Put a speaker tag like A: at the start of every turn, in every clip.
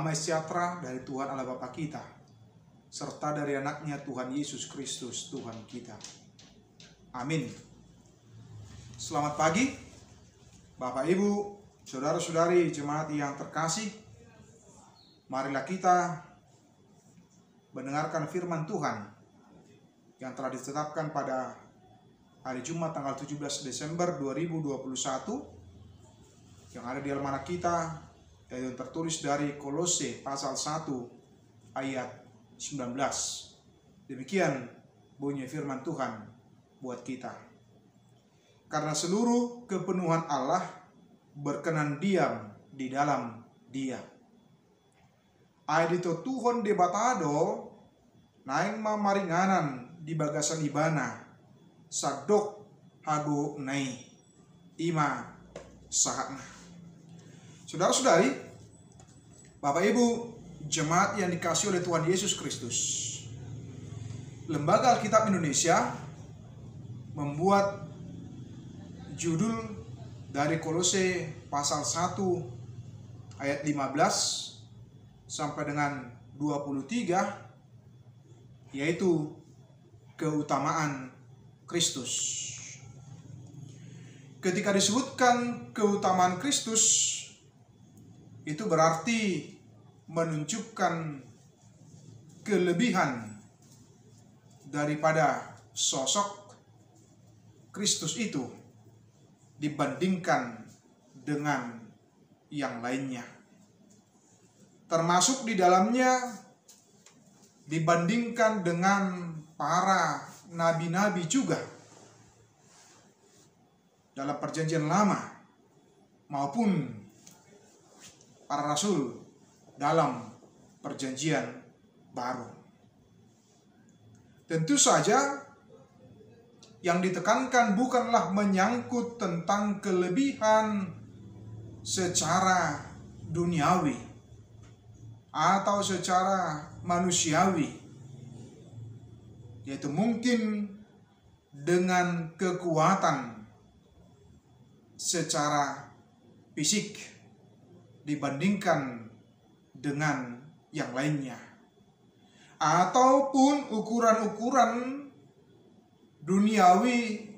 A: damai sejahtera dari Tuhan Allah Bapa kita, serta dari anaknya Tuhan Yesus Kristus Tuhan kita. Amin. Selamat pagi, Bapak Ibu, saudara-saudari jemaat yang terkasih. Marilah kita mendengarkan firman Tuhan yang telah ditetapkan pada hari Jumat tanggal 17 Desember 2021 yang ada di almanak kita, yaitu tertulis dari Kolose pasal 1 ayat 19. Demikian bunyi firman Tuhan buat kita. Karena seluruh kepenuhan Allah berkenan diam di dalam Dia. Ayat itu Tuhan debatado naing mamaringanan di bagasan ibana sadok hago nai ima sahakna. Saudara-saudari, Bapak Ibu, jemaat yang dikasihi oleh Tuhan Yesus Kristus, Lembaga Alkitab Indonesia membuat judul dari Kolose pasal 1 ayat 15 sampai dengan 23, yaitu keutamaan Kristus. Ketika disebutkan keutamaan Kristus, itu berarti menunjukkan kelebihan daripada sosok Kristus itu dibandingkan dengan yang lainnya. Termasuk di dalamnya dibandingkan dengan para nabi-nabi juga dalam perjanjian lama maupun para rasul dalam perjanjian baru. Tentu saja yang ditekankan bukanlah menyangkut tentang kelebihan secara duniawi atau secara manusiawi, yaitu mungkin dengan kekuatan secara fisik dibandingkan dengan yang lainnya, ataupun ukuran-ukuran duniawi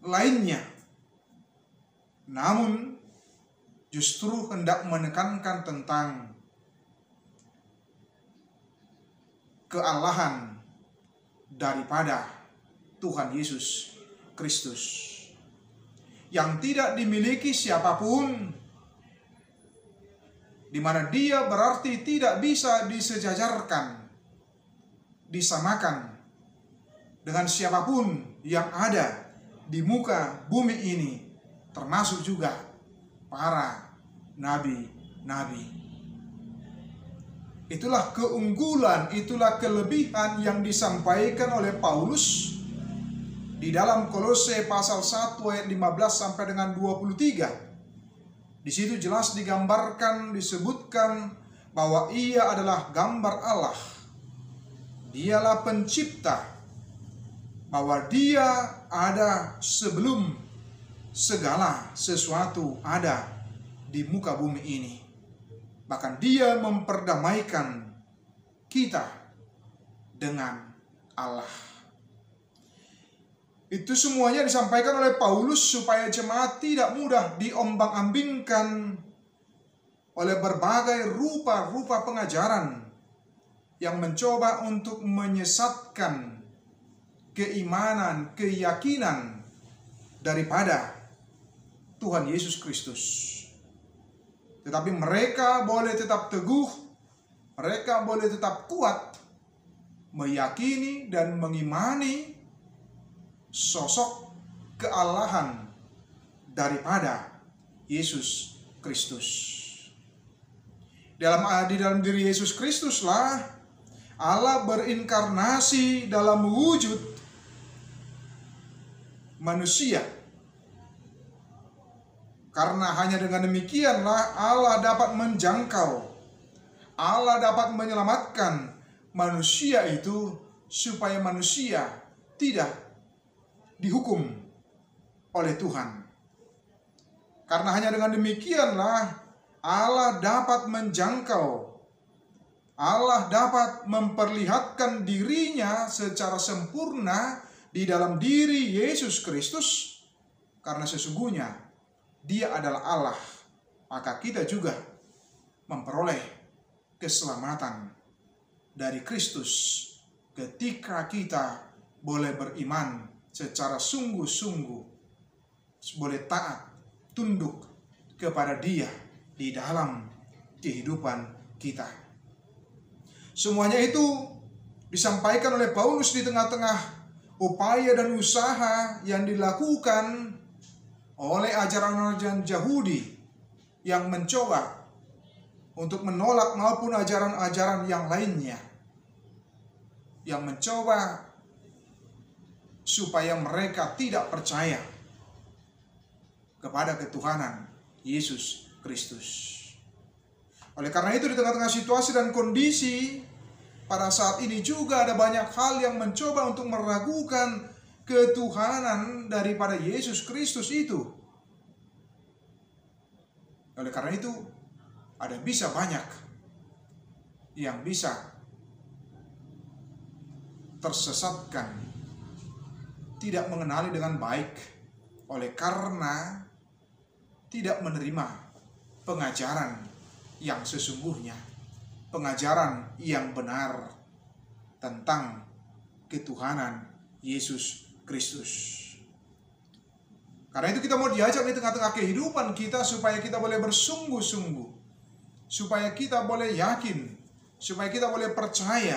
A: lainnya. Namun justru hendak menekankan tentang kealahan daripada Tuhan Yesus Kristus yang tidak dimiliki siapapun, di mana Dia berarti tidak bisa disejajarkan, disamakan dengan siapapun yang ada di muka bumi ini, termasuk juga para nabi-nabi. Itulah keunggulan, itulah kelebihan yang disampaikan oleh Paulus di dalam Kolose pasal 1 ayat 15 sampai dengan 23. Di situ jelas digambarkan, disebutkan bahwa Ia adalah gambar Allah. Dialah pencipta, bahwa Dia ada sebelum segala sesuatu ada di muka bumi ini. Bahkan Dia memperdamaikan kita dengan Allah. Itu semuanya disampaikan oleh Paulus supaya jemaat tidak mudah diombang-ambingkan oleh berbagai rupa-rupa pengajaran yang mencoba untuk menyesatkan keimanan, keyakinan daripada Tuhan Yesus Kristus. Tetapi mereka boleh tetap teguh, mereka boleh tetap kuat meyakini dan mengimani sosok kealahan daripada Yesus Kristus. Di dalam diri Yesus Kristuslah Allah berinkarnasi dalam wujud manusia. Karena hanya dengan demikianlah Allah dapat menjangkau, Allah dapat menyelamatkan manusia itu supaya manusia tidak dihukum oleh Tuhan. Karena hanya dengan demikianlah Allah dapat menjangkau Allah dapat memperlihatkan dirinya secara sempurna di dalam diri Yesus Kristus, karena sesungguhnya Dia adalah Allah, maka kita juga memperoleh keselamatan dari Kristus ketika kita boleh beriman secara sungguh-sungguh, boleh taat, tunduk kepada Dia di dalam kehidupan kita. Semuanya itu disampaikan oleh Paulus di tengah-tengah upaya dan usaha yang dilakukan oleh ajaran-ajaran Yahudi yang mencoba untuk menolak maupun ajaran-ajaran yang lainnya, yang mencoba supaya mereka tidak percaya kepada ketuhanan Yesus Kristus. Oleh karena itu, di tengah-tengah situasi dan kondisi pada saat ini juga ada banyak hal yang mencoba untuk meragukan ketuhanan daripada Yesus Kristus itu. Oleh karena itu, ada bisa banyak yang bisa tersesatkan, tidak mengenali dengan baik oleh karena tidak menerima pengajaran yang sesungguhnya, pengajaran yang benar tentang ketuhanan Yesus Kristus. Karena itu kita mau diajak di tengah-tengah kehidupan kita supaya kita boleh bersungguh-sungguh, supaya kita boleh yakin, supaya kita boleh percaya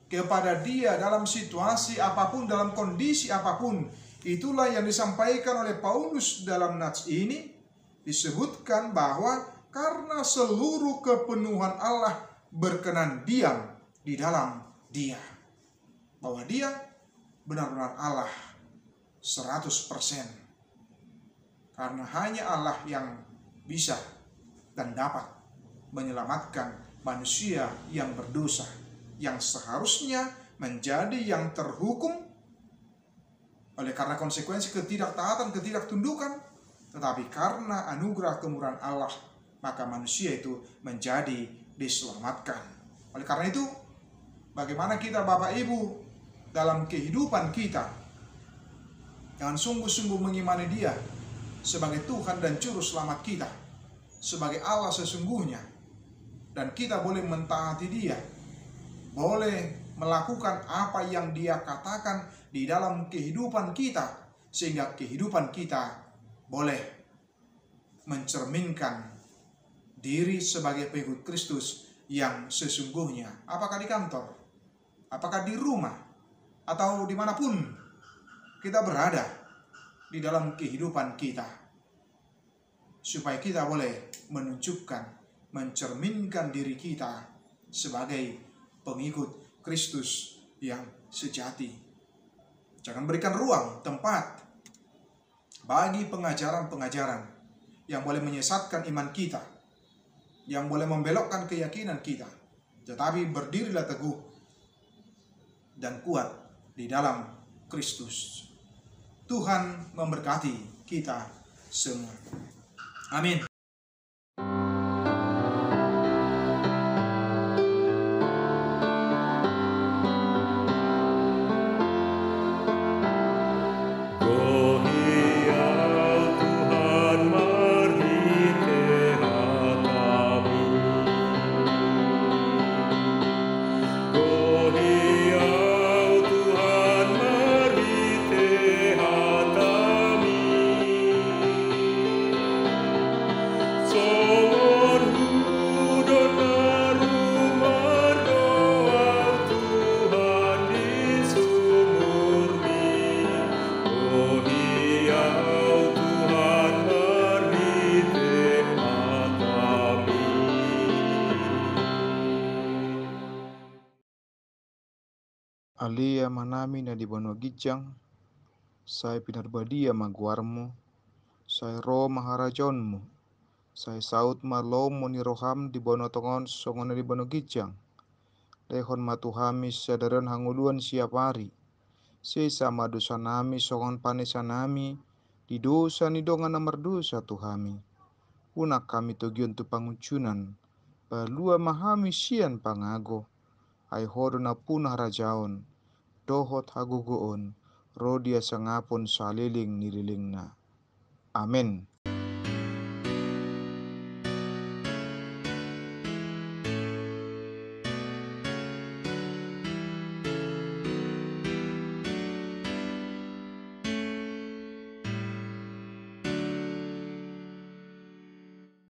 A: kepada Dia dalam situasi apapun, dalam kondisi apapun. Itulah yang disampaikan oleh Paulus dalam nats ini. Disebutkan bahwa karena seluruh kepenuhan Allah berkenan diam di dalam Dia, bahwa Dia benar-benar Allah 100%. Karena hanya Allah yang bisa dan dapat menyelamatkan manusia yang berdosa, yang seharusnya menjadi yang terhukum oleh karena konsekuensi ketidaktaatan, ketidaktundukan. Tetapi karena anugerah kemurahan Allah, maka manusia itu menjadi diselamatkan. Oleh karena itu, bagaimana kita Bapak Ibu dalam kehidupan kita dengan sungguh-sungguh mengimani Dia sebagai Tuhan dan Juru Selamat kita, sebagai Allah sesungguhnya, dan kita boleh mentaati Dia, boleh melakukan apa yang Dia katakan di dalam kehidupan kita, sehingga kehidupan kita boleh mencerminkan diri sebagai pengikut Kristus yang sesungguhnya. Apakah di kantor, apakah di rumah, atau dimanapun kita berada di dalam kehidupan kita, supaya kita boleh menunjukkan, mencerminkan diri kita sebagai pengikut Kristus yang sejati. Jangan berikan ruang, tempat bagi pengajaran-pengajaran yang boleh menyesatkan iman kita, yang boleh membelokkan keyakinan kita. Tetapi berdirilah teguh dan kuat di dalam Kristus. Tuhan memberkati kita semua. Amin.
B: Alia manami na di bono gijang, sai pinarbadia maguarmu, sai ro maharajonmu, sai saut malomo ni roham di bono tongon songona di bono gijang, lehon matuhami sadaran hanguluan siap hari, sesa madosanami songon panesanami, di dosa ni dongan namar dosa tuhami, unak kami togion tu pangucunan, balua mahami sian pangago, ai hodona punah rajaon, dohot hagugoon, rodia sangapun saliling nililingna. Amin.